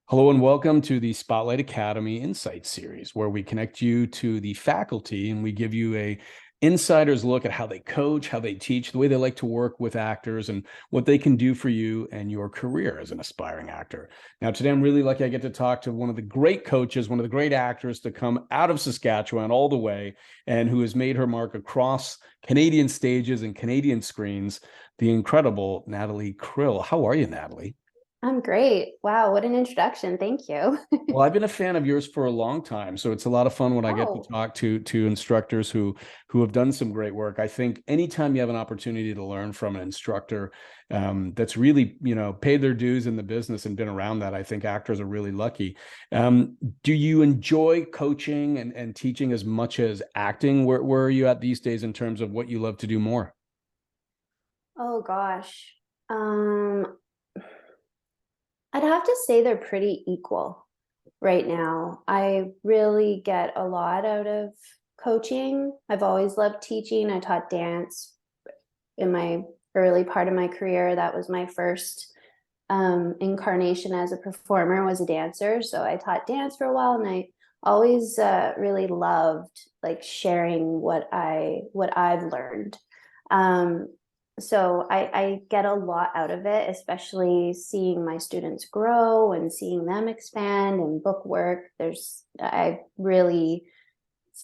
Hello and welcome to the Spotlight Academy Insight Series, where we connect you to the faculty and we give you a insider's look at how they coach, how they teach, the way they like to work with actors, and what they can do for you and your career as an aspiring actor. Now, today I'm really lucky I get to talk to one of the great coaches, one of the great actors to come out of Saskatchewan all the way, and who has made her mark across Canadian stages and Canadian screens, the incredible Natalie Krill. How are you, Natalie? I'm great. Wow, what an introduction. Thank you. Well, I've been a fan of yours for a long time, so it's a lot of fun when I get to Oh, talk to instructors who have done some great work. I think anytime you have an opportunity to learn from an instructor that's really paid their dues in the business and been around that, I think actors are really lucky. Do you enjoy coaching and teaching as much as acting? Where are you at these days in terms of what you love to do more? oh gosh. Um, I'd have to say they're pretty equal right now. I really get a lot out of coaching. I've always loved teaching. I taught dance in my early part of my career. That was my first incarnation as a performer, was a dancer. So I taught dance for a while, and I always really loved like sharing what I've learned. Um, so I get a lot out of it, especially seeing my students grow and seeing them expand and book work. I really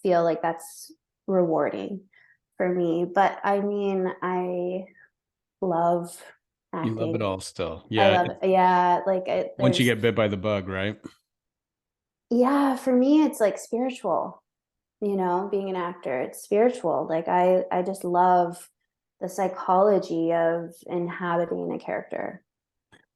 feel like that's rewarding for me. But I mean, I love You love it acting. all still. I Yeah. love it. Yeah, Once you get bit by the bug, right? yeah, for me, it's like spiritual, being an actor, it's spiritual. Like I just love the psychology of inhabiting a character.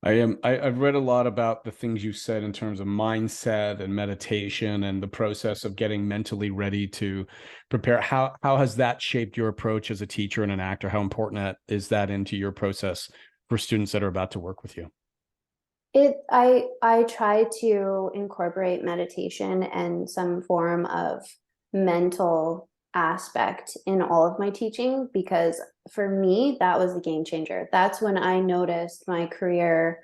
I've read a lot about the things you said in terms of mindset and meditation and the process of getting mentally ready to prepare. How has that shaped your approach as a teacher and an actor? How important is that into your process for students that are about to work with you? I try to incorporate meditation and some form of mental aspect in all of my teaching, because for me, that was the game changer. That's when I noticed my career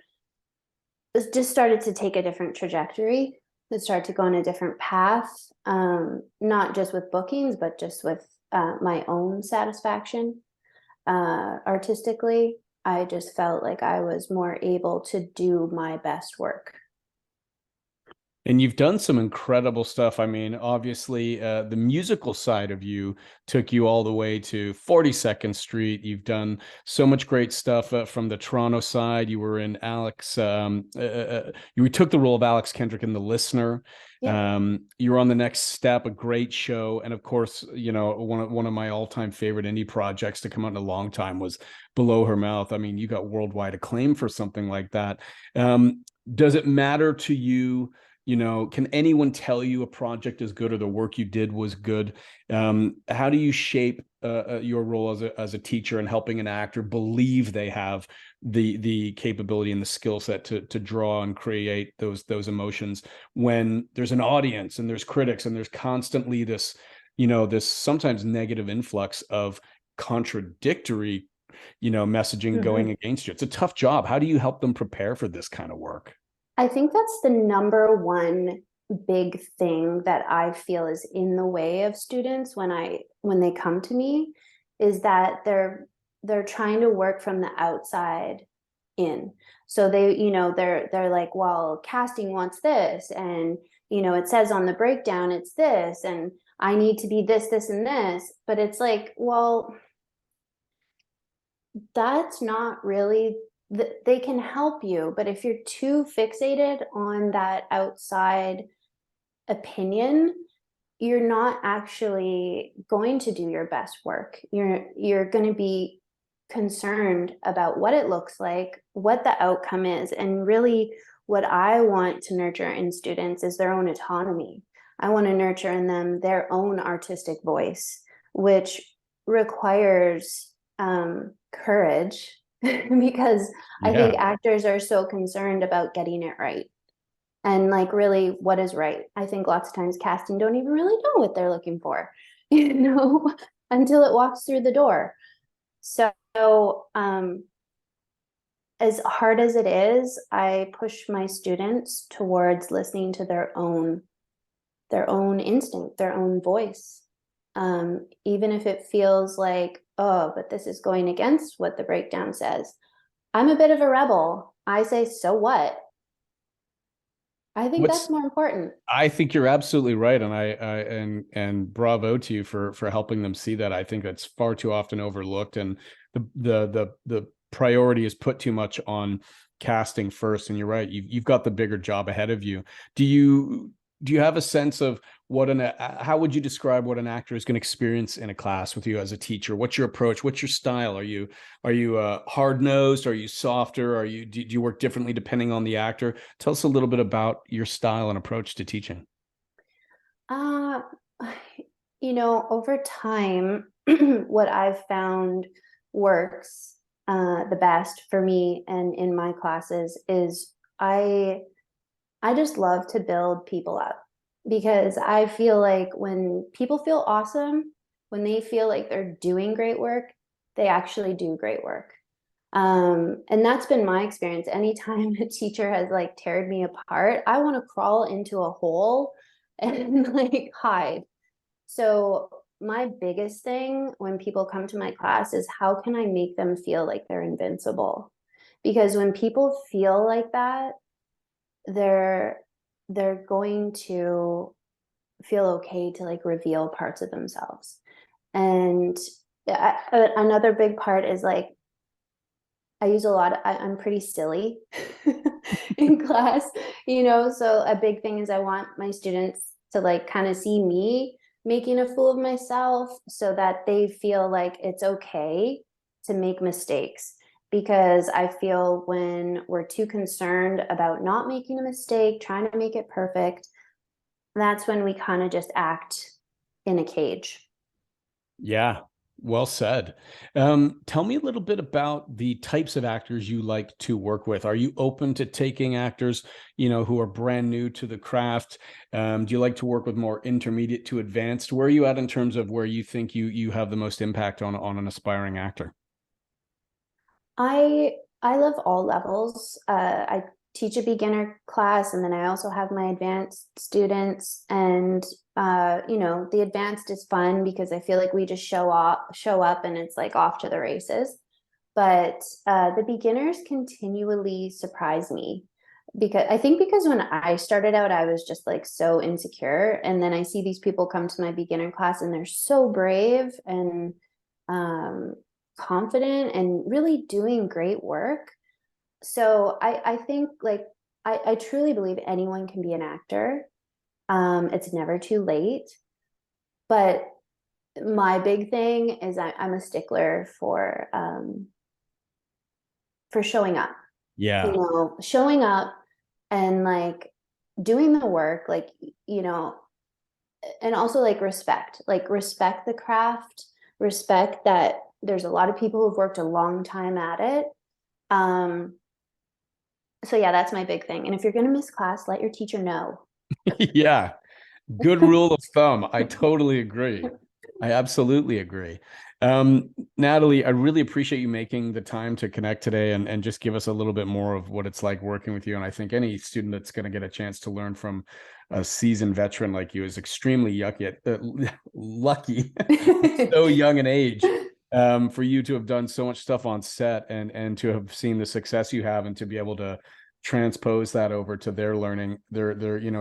just started to take a different trajectory. It started to go on a different path, not just with bookings, but just with my own satisfaction artistically. I just felt like I was more able to do my best work. And you've done some incredible stuff. I mean, obviously, the musical side of you took you all the way to 42nd Street. You've done so much great stuff from the Toronto side. You were in Alex. You took the role of Alex Kendrick in The Listener. Yep. You were on The Next Step, a great show, and of course, one of my all-time favorite indie projects to come out in a long time was Below Her Mouth. I mean, you got worldwide acclaim for something like that. Does it matter to you? Can anyone tell you a project is good or the work you did was good? How do you shape your role as a teacher and helping an actor believe they have the capability and the skill set to draw and create those emotions when there's an audience and there's critics and there's constantly this sometimes negative influx of contradictory messaging going Mhm. against you? It's a tough job. How do you help them prepare for this kind of work? I think that's the number one big thing that I feel is in the way of students when they come to me, is that they're trying to work from the outside in. So they're like, well, casting wants this, and it says on the breakdown it's this, and I need to be this, this, and this. But it's like, well, that's not really, they can help you, but if you're too fixated on that outside opinion, you're not actually going to do your best work. You're going to be concerned about what it looks like, what the outcome is, and really what I want to nurture in students is their own autonomy. I want to nurture in them their own artistic voice, which requires courage because I think Yeah. actors are so concerned about getting it right and like really what is right. I think lots of times casting don't even really know what they're looking for, you know, until it walks through the door. So as hard as it is, I push my students towards listening to their own instinct, their own voice. Even if it feels like, oh, but this is going against what the breakdown says. I'm a bit of a rebel. I say, so what? I think that's What's more important. I think you're absolutely right, and and bravo to you for helping them see that. I think that's far too often overlooked, and the priority is put too much on casting first. And you're right, you've got the bigger job ahead of you. Do you have a sense of how would you describe what an actor is going to experience in a class with you as a teacher? What's your approach? What's your style? Are you hard nosed? Are you softer? Do you work differently depending on the actor? Tell us a little bit about your style and approach to teaching. Uh, over time, what I've found works the best for me and in my classes is I just love to build people up because I feel like when people feel awesome, when they feel like they're doing great work, they actually do great work. And that's been my experience. Anytime a teacher has like teared me apart, I want to crawl into a hole and like hide. So my biggest thing when people come to my class is how can I make them feel like they're invincible? Because when people feel like that, they're they're going to feel okay to like reveal parts of themselves. And another big part is like I use a lot of, I'm pretty silly in class, so a big thing is I want my students to like kind of see me making a fool of myself so that they feel like it's okay to make mistakes. Because I feel when we're too concerned about not making a mistake, trying to make it perfect, that's when we kind of just act in a cage. Yeah, well said. Tell me a little bit about the types of actors you like to work with. Are you open to taking actors, who are brand new to the craft? Do you like to work with more intermediate to advanced? Where are you at in terms of where you think you have the most impact on an aspiring actor? I love all levels. I teach a beginner class, and then I also have my advanced students. And the advanced is fun because I feel like we just show up, and it's like off to the races. But the beginners continually surprise me because I think because when I started out, I was just like so insecure, and then I see these people come to my beginner class, and they're so brave and um, confident and really doing great work. So I think like I truly believe anyone can be an actor. It's never too late. But my big thing is I'm a stickler for showing up. Yeah. Showing up and like doing the work, you know, and also like respect the craft, respect that there's a lot of people who've worked a long time at it. Um, so yeah, that's my big thing. And if you're going to miss class, let your teacher know. Yeah. Good rule of thumb. I totally agree. I absolutely agree. Natalie, I really appreciate you making the time to connect today and just give us a little bit more of what it's like working with you. And I think any student that's going to get a chance to learn from a seasoned veteran like you is extremely lucky at so young an age, for you to have done so much stuff on set and to have seen the success you have and to be able to transpose that over to their learning.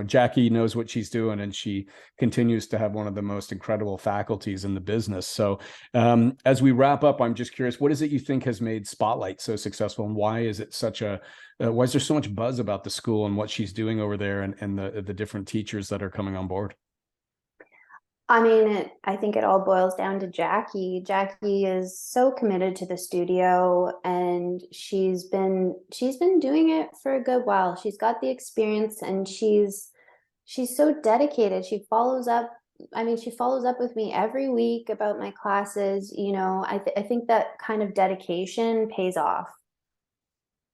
Jackie knows what she's doing, and she continues to have one of the most incredible faculties in the business. So as we wrap up, I'm just curious, what is it you think has made Spotlight so successful, and why is it why is there so much buzz about the school and what she's doing over there, and the different teachers that are coming on board? I mean, I think it all boils down to Jackie. Jackie is so committed to the studio, and she's been doing it for a good while. She's got the experience, and she's so dedicated. She follows up. I mean, she follows up with me every week about my classes. I think that kind of dedication pays off.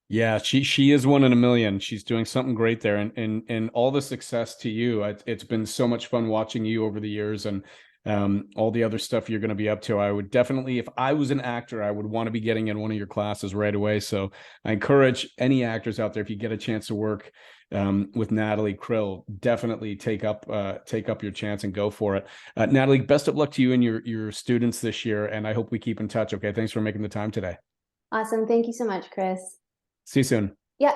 Yeah, she is one in a million. She's doing something great there, and all the success to you. It's been so much fun watching you over the years, and all the other stuff you're going to be up to. I would definitely, if I was an actor, I would want to be getting in one of your classes right away. So I encourage any actors out there, if you get a chance to work with Natalie Krill, definitely take up your chance and go for it. Natalie, best of luck to you and your students this year, and I hope we keep in touch. Okay, thanks for making the time today. Awesome. Thank you so much, Chris. See you soon. Yeah.